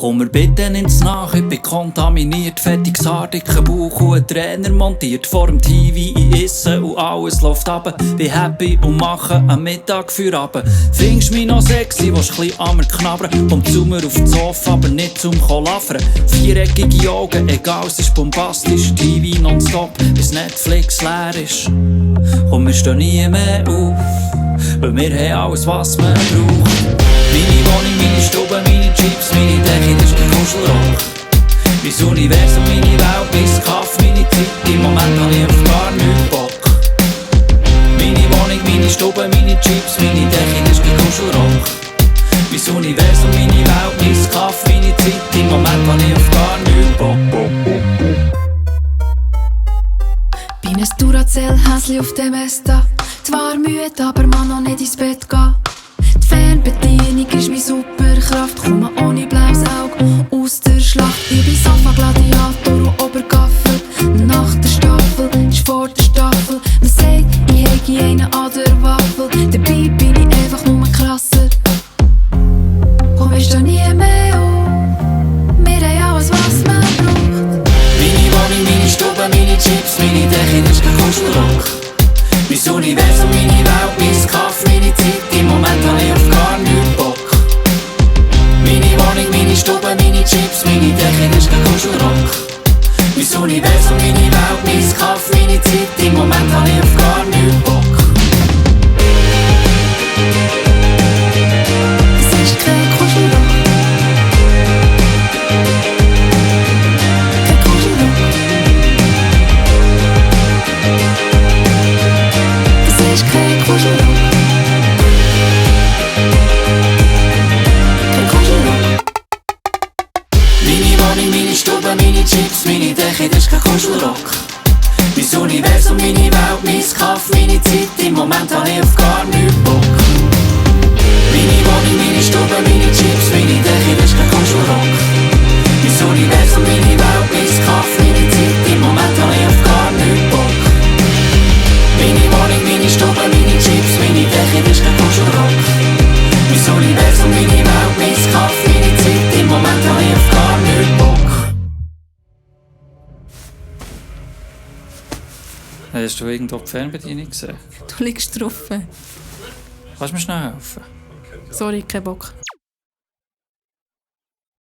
Komm mir bitte ins Nach, ich bin kontaminiert. Fettiges Haar, dicker Bauch und ein Trainer montiert. Vor dem TV in ISSE und alles läuft runter. Bin happy und mache am Mittag FÜRABE. Findest mich noch sexy, willst chli an mir knabbern. Komm zu mir auf das Sofa, aber nicht zum Kollafern. Viereckige Augen, egal, es ist bombastisch. TV nonstop, bis Netflix leer ist. Komm, wir stehen nie mehr auf, weil wir haben alles, was man braucht. Meine Wohnung, meine Stube, meine Chips, meine Decke, das ist der Kuschelrock. Mein Universum, meine Welt, mein Kaffee, meine Zeit, im Moment habe ich auf gar nichts Bock. Meine Wohnung, meine Stube, meine Chips, meine Decke, das ist der Kuschelrock. Mein Universum, meine Welt, mein Kaffee, meine Zeit, im Moment habe ich auf gar nichts Bock. Bin ein Duracell-Häsli auf dem Esta. Zwar müde, aber man noch nicht ins Bett gehen. Die Fernbedienung ist meine Superkraft. Komme ohne blaues Auge aus der Schlacht. Ich bin Safa, Gladiator und Obergaffer. Nach der Staffel ist vor der Staffel. Man sagt, ich hätte einen an der Waffel. Dabei bin ich einfach nur krasser. Komm, wir stehen nie mehr auf. Wir haben alles, was man braucht. Meine Wohnung, meine Stube, meine Chips, meine Decke, das ist der Kuschelrock. Mein Universum, meine Welt, mein Kaffee, meine Zeit, im Moment habe ich auf gar nichts Bock. Meine Wohnung, meine Stube, meine Chips, meine Decke, das ist der Kuschelrock. Mein Universum, meine Welt, mein Kaffee, meine Zeit, im Moment habe ich auf gar nichts Bock. Das ist kein Kuschelrock. Kein Kuschelrock. Das ist kein Kuschelrock. Kein Kuschelrock. Meine Wohnung, meine Stube, meine Chips, meine Decke, das ist kein Kuschelrock. Mein Universum, meine Welt, mein Kaffee, meine Zeit, im Moment habe ich auf gar nichts Bock. Meine Wohnung, meine Stube, meine Chips, meine Decke, das ist kein Kuschelrock. Mein Universum, meine Welt, mein Kaffee, meine Zeit, im Moment habe ich auf gar nichts Bock. Meine Wohnung, meine Stube, meine Chips, meine Decke, das ist kein Kuschelrock. Mein Universum, meine Welt, mein Kaffee, meine Zeit, im Moment habe ich auf gar nichts Bock. Hast du irgendwo die Fernbedienung gesehen? Du liegst drauf. Kannst du mir schnell helfen? Sorry, kein Bock.